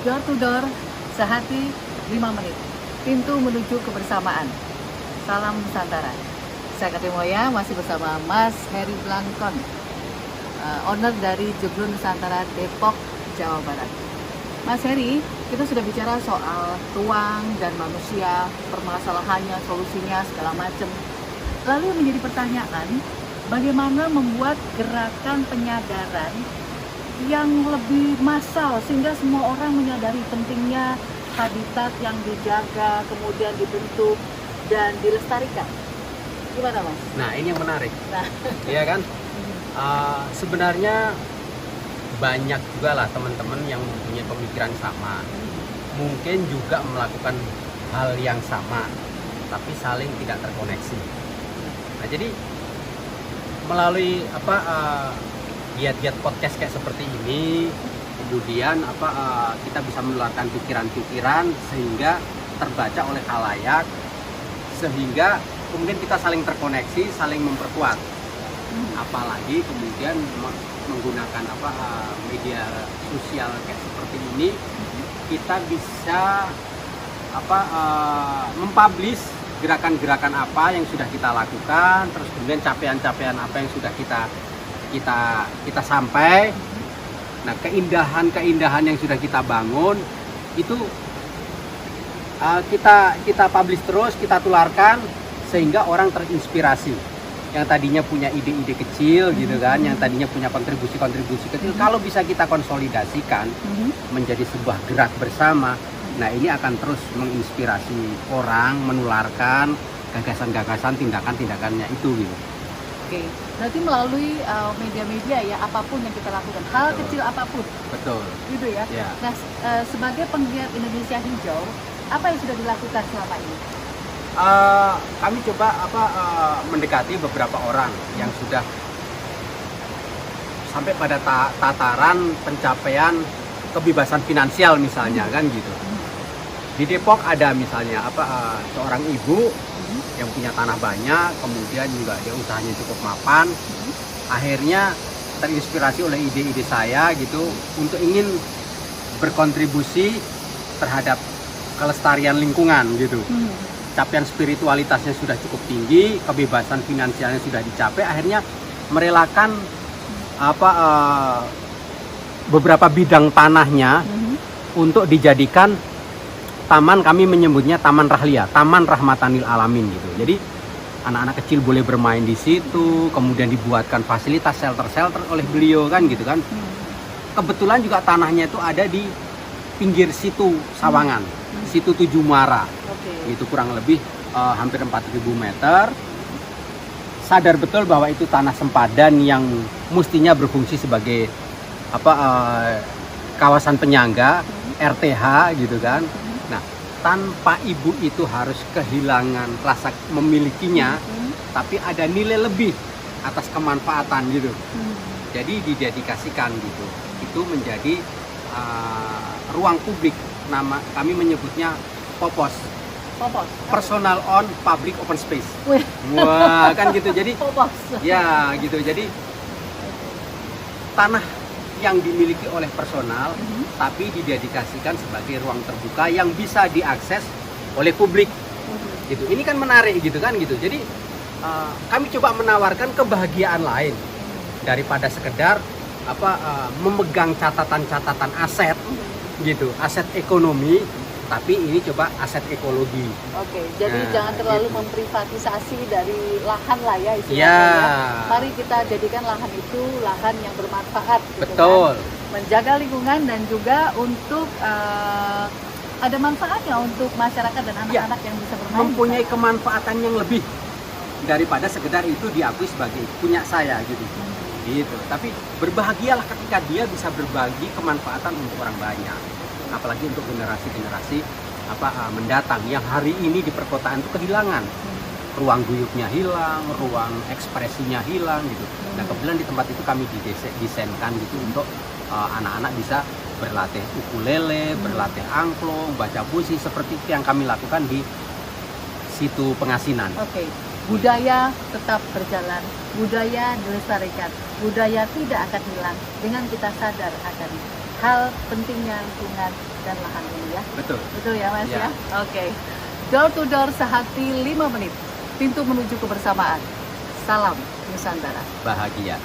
Door to door, sehati 5 menit. Pintu menuju kebersamaan. Salam Nusantara. Saya Katrin Moya masih bersama Mas Heri Blankon, owner dari Jeblon Nusantara Depok, Jawa Barat. Mas Heri, kita sudah bicara soal ruang dan manusia, permasalahannya, solusinya, segala macam. Lalu yang menjadi pertanyaan, bagaimana membuat gerakan penyadaran yang lebih massal sehingga semua orang menyadari pentingnya habitat yang dijaga, kemudian dibentuk dan dilestarikan. Gimana, Mas? Nah, ini yang menarik. Nah, Iya kan? Sebenarnya banyak juga lah teman-teman yang mempunyai pemikiran sama. Mungkin juga melakukan hal yang sama, tapi saling tidak terkoneksi. Nah, jadi melalui giat-giat podcast kayak seperti ini, kemudian kita bisa menularkan pikiran-pikiran sehingga terbaca oleh khalayak, sehingga kemudian kita saling terkoneksi, saling memperkuat. Apalagi kemudian menggunakan media sosial kayak seperti ini, kita bisa mempublish gerakan-gerakan apa yang sudah kita lakukan, terus kemudian capaian-capaian apa yang sudah kita sampai. Nah, keindahan-keindahan yang sudah kita bangun itu kita publish terus, kita tularkan sehingga orang terinspirasi. Yang tadinya punya ide-ide kecil gitu kan, yang tadinya punya kontribusi-kontribusi kecil, kalau bisa kita konsolidasikan menjadi sebuah gerak bersama, nah ini akan terus menginspirasi orang, menularkan gagasan-gagasan, tindakan-tindakannya itu gitu. Oke, berarti melalui media-media ya, apapun yang kita lakukan, hal Betul. kecil apapun, Betul. gitu ya. Ya. Nah, sebagai penggiat Indonesia Hijau, apa yang sudah dilakukan selama ini? Kami coba mendekati beberapa orang yang sudah sampai pada tataran pencapaian kebebasan finansial misalnya kan gitu. Di Depok ada misalnya seorang ibu yang punya tanah banyak, kemudian juga dia usahanya cukup mapan. Akhirnya terinspirasi oleh ide-ide saya gitu untuk ingin berkontribusi terhadap kelestarian lingkungan gitu. Capaian spiritualitasnya sudah cukup tinggi, kebebasan finansialnya sudah dicapai, akhirnya merelakan beberapa bidang tanahnya untuk dijadikan taman, kami menyebutnya Taman Rahlia, Taman Rahmatanil Alamin gitu. Jadi anak-anak kecil boleh bermain di situ, kemudian dibuatkan fasilitas shelter-shelter oleh beliau kan gitu kan. Kebetulan juga tanahnya itu ada di pinggir situ Sawangan, situ Tujuh Muara. Itu kurang lebih hampir 4.000 meter. Sadar betul bahwa itu tanah sempadan yang mestinya berfungsi sebagai kawasan penyangga, RTH gitu kan. Nah, tanpa ibu itu harus kehilangan rasa memilikinya, tapi ada nilai lebih atas kemanfaatan gitu. Jadi didedikasikan gitu. Itu menjadi ruang publik. Nama kami menyebutnya POPOS. Personal on Public Open Space. Wah, kan gitu. Jadi ya gitu. Jadi tanah yang dimiliki oleh personal tapi didedikasikan sebagai ruang terbuka yang bisa diakses oleh publik. Gitu. Ini kan menarik gitu kan gitu. Jadi kami coba menawarkan kebahagiaan lain daripada sekedar memegang catatan-catatan aset gitu, aset ekonomi, tapi ini coba aset ekologi. Oke, jadi Nah, jangan terlalu gitu. memprivatisasi dari lahan lah ya istilahnya. Ya. Mari kita jadikan lahan itu lahan yang bermanfaat. Gitu Betul. kan? Menjaga lingkungan dan juga untuk ada manfaatnya untuk masyarakat dan anak-anak yang bisa bermain. Mempunyai di sana. kemanfaatan yang lebih daripada sekedar itu diakui sebagai punya saya gitu. Gitu. Tapi berbahagialah ketika dia bisa berbagi kemanfaatan untuk orang banyak. Apalagi untuk generasi-generasi mendatang yang hari ini di perkotaan itu kehilangan. Ruang guyupnya hilang, ruang ekspresinya hilang gitu. Nah, kebetulan di tempat itu kami didesainkan gitu untuk anak-anak bisa berlatih ukulele, berlatih angklung, baca puisi seperti yang kami lakukan di situ Pengasinan. Oke. Budaya tetap berjalan, budaya dilestarikan, budaya tidak akan hilang dengan kita sadar akan hal pentingnya lingkungan dan lahan ini ya. Betul. Betul ya Mas ya? Ya. Oke. Door to door sehati 5 menit. Pintu menuju kebersamaan. Salam Nusantara. Bahagia.